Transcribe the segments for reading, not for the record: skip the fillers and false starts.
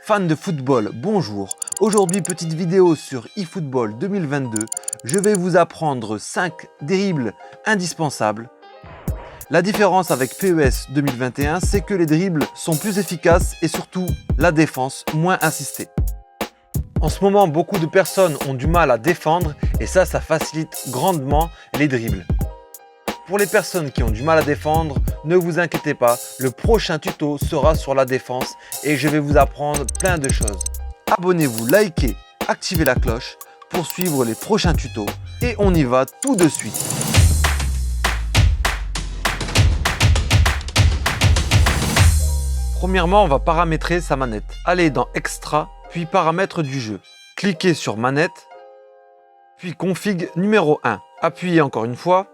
Fans de football, bonjour. Aujourd'hui, petite vidéo sur eFootball 2022. Je vais vous apprendre 5 dribbles indispensables. La différence avec PES 2021, c'est que les dribbles sont plus efficaces et surtout la défense moins assistée. En ce moment, beaucoup de personnes ont du mal à défendre et ça facilite grandement les dribbles. Pour les personnes qui ont du mal à défendre, ne vous inquiétez pas, le prochain tuto sera sur la défense et je vais vous apprendre plein de choses. Abonnez-vous, likez, activez la cloche pour suivre les prochains tutos et on y va tout de suite. Premièrement, on va paramétrer sa manette. Allez dans Extra, puis Paramètres du jeu. Cliquez sur Manette, puis Config numéro 1. Appuyez encore une fois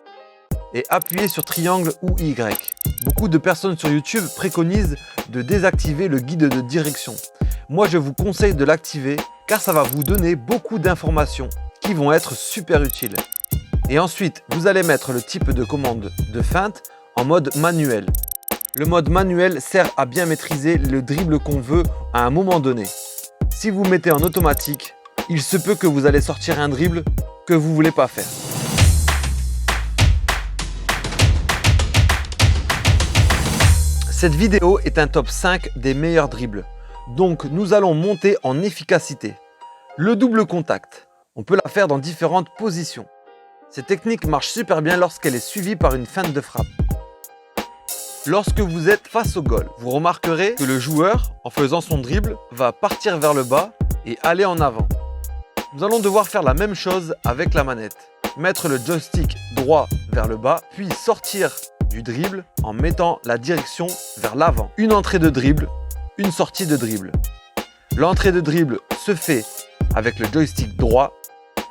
et appuyez sur triangle ou Y. Beaucoup de personnes sur YouTube préconisent de désactiver le guide de direction. Moi, je vous conseille de l'activer car ça va vous donner beaucoup d'informations qui vont être super utiles. Et ensuite, vous allez mettre le type de commande de feinte en mode manuel. Le mode manuel sert à bien maîtriser le dribble qu'on veut à un moment donné. Si vous mettez en automatique, il se peut que vous allez sortir un dribble que vous ne voulez pas faire. Cette vidéo est un top 5 des meilleurs dribbles. Donc nous allons monter en efficacité. Le double contact, on peut la faire dans différentes positions. Cette technique marche super bien lorsqu'elle est suivie par une feinte de frappe. Lorsque vous êtes face au goal, vous remarquerez que le joueur, en faisant son dribble, va partir vers le bas et aller en avant. Nous allons devoir faire la même chose avec la manette. Mettre le joystick droit vers le bas, puis sortir du dribble en mettant la direction vers l'avant. Une entrée de dribble, une sortie de dribble. L'entrée de dribble se fait avec le joystick droit,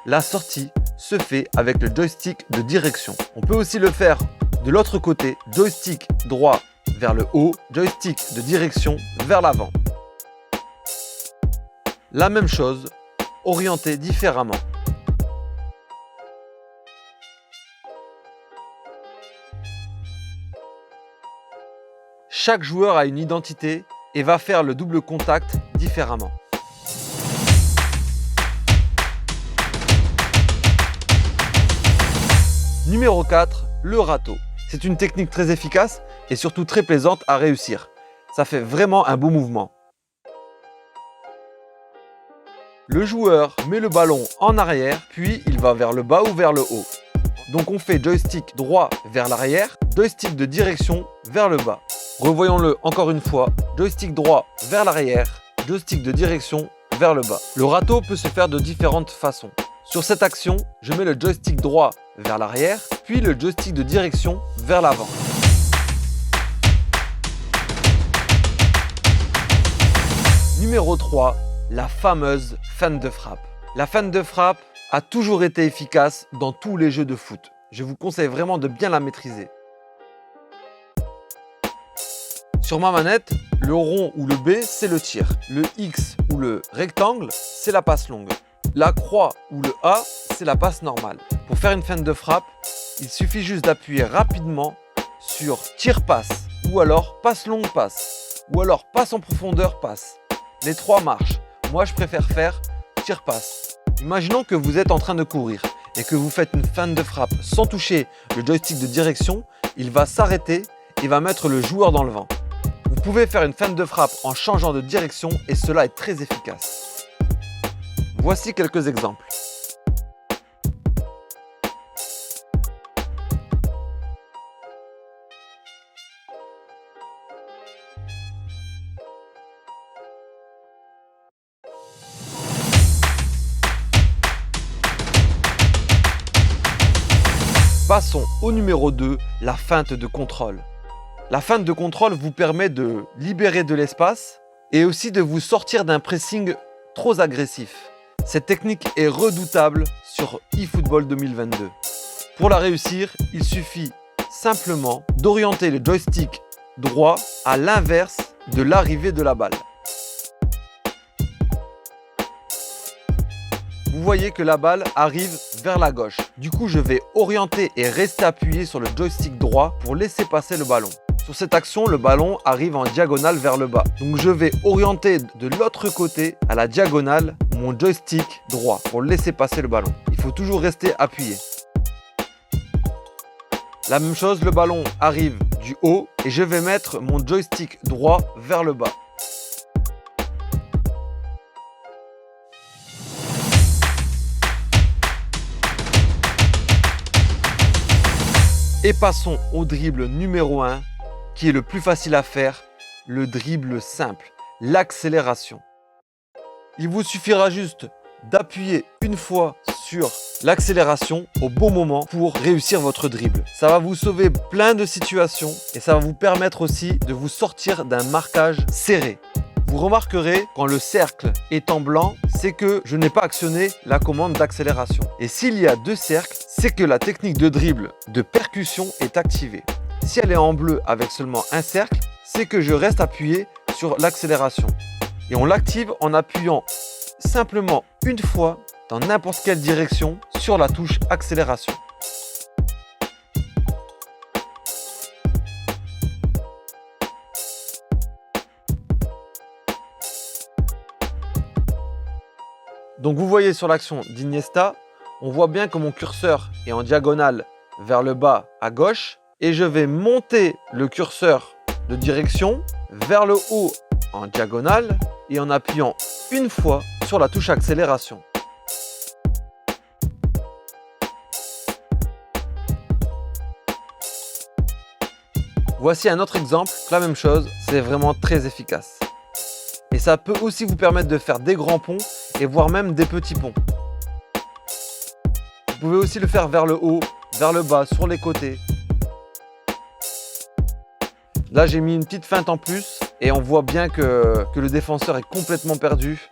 la sortie se fait avec le joystick de direction. On peut aussi le faire de l'autre côté, joystick droit vers le haut, joystick de direction vers l'avant. La même chose, orienté différemment. Chaque joueur a une identité et va faire le double contact différemment. Numéro 4, le râteau. C'est une technique très efficace et surtout très plaisante à réussir. Ça fait vraiment un beau mouvement. Le joueur met le ballon en arrière, puis il va vers le bas ou vers le haut. Donc on fait joystick droit vers l'arrière, joystick de direction vers le bas. Revoyons-le encore une fois, joystick droit vers l'arrière, joystick de direction vers le bas. Le râteau peut se faire de différentes façons. Sur cette action, je mets le joystick droit vers l'arrière, puis le joystick de direction vers l'avant. Numéro 3, la fameuse feinte de frappe. La feinte de frappe a toujours été efficace dans tous les jeux de foot. Je vous conseille vraiment de bien la maîtriser. Sur ma manette, le rond ou le B, c'est le tir. Le X ou le rectangle, c'est la passe longue. La croix ou le A, c'est la passe normale. Pour faire une feinte de frappe, il suffit juste d'appuyer rapidement sur tir-passe, ou alors passe longue passe, ou alors passe en profondeur passe. Les trois marchent. Moi, je préfère faire tir-passe. Imaginons que vous êtes en train de courir et que vous faites une feinte de frappe sans toucher le joystick de direction, il va s'arrêter et va mettre le joueur dans le vent. Vous pouvez faire une feinte de frappe en changeant de direction et cela est très efficace. Voici quelques exemples. Passons au numéro 2, la feinte de contrôle. La feinte de contrôle vous permet de libérer de l'espace et aussi de vous sortir d'un pressing trop agressif. Cette technique est redoutable sur eFootball 2022. Pour la réussir, il suffit simplement d'orienter le joystick droit à l'inverse de l'arrivée de la balle. Vous voyez que la balle arrive vers la gauche. Du coup, je vais orienter et rester appuyé sur le joystick droit pour laisser passer le ballon. Sur cette action, le ballon arrive en diagonale vers le bas. Donc je vais orienter de l'autre côté, à la diagonale, mon joystick droit pour laisser passer le ballon. Il faut toujours rester appuyé. La même chose, le ballon arrive du haut et je vais mettre mon joystick droit vers le bas. Et passons au dribble numéro 1, qui est le plus facile à faire, le dribble simple, l'accélération. Il vous suffira juste d'appuyer une fois sur l'accélération au bon moment pour réussir votre dribble. Ça va vous sauver plein de situations et ça va vous permettre aussi de vous sortir d'un marquage serré. Vous remarquerez quand le cercle est en blanc, c'est que je n'ai pas actionné la commande d'accélération. Et s'il y a 2 cercles, c'est que la technique de dribble de percussion est activée. Si elle est en bleu avec seulement un cercle, c'est que je reste appuyé sur l'accélération. Et on l'active en appuyant simplement une fois dans n'importe quelle direction sur la touche accélération. Donc vous voyez sur l'action d'Iniesta, on voit bien que mon curseur est en diagonale vers le bas à gauche et je vais monter le curseur de direction vers le haut en diagonale et en appuyant une fois sur la touche accélération. Voici un autre exemple, la même chose, c'est vraiment très efficace. Et ça peut aussi vous permettre de faire des grands ponts et voire même des petits ponts. Vous pouvez aussi le faire vers le haut, vers le bas, sur les côtés. Là, j'ai mis une petite feinte en plus et on voit bien que le défenseur est complètement perdu.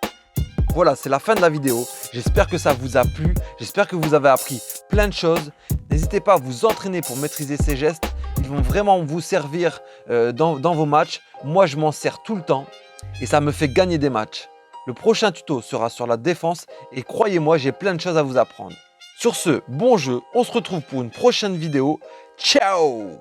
Voilà, c'est la fin de la vidéo. J'espère que ça vous a plu. J'espère que vous avez appris plein de choses. N'hésitez pas à vous entraîner pour maîtriser ces gestes. Ils vont vraiment vous servir dans vos matchs. Moi, je m'en sers tout le temps et ça me fait gagner des matchs. Le prochain tuto sera sur la défense et croyez-moi, j'ai plein de choses à vous apprendre. Sur ce, bon jeu, on se retrouve pour une prochaine vidéo. Ciao!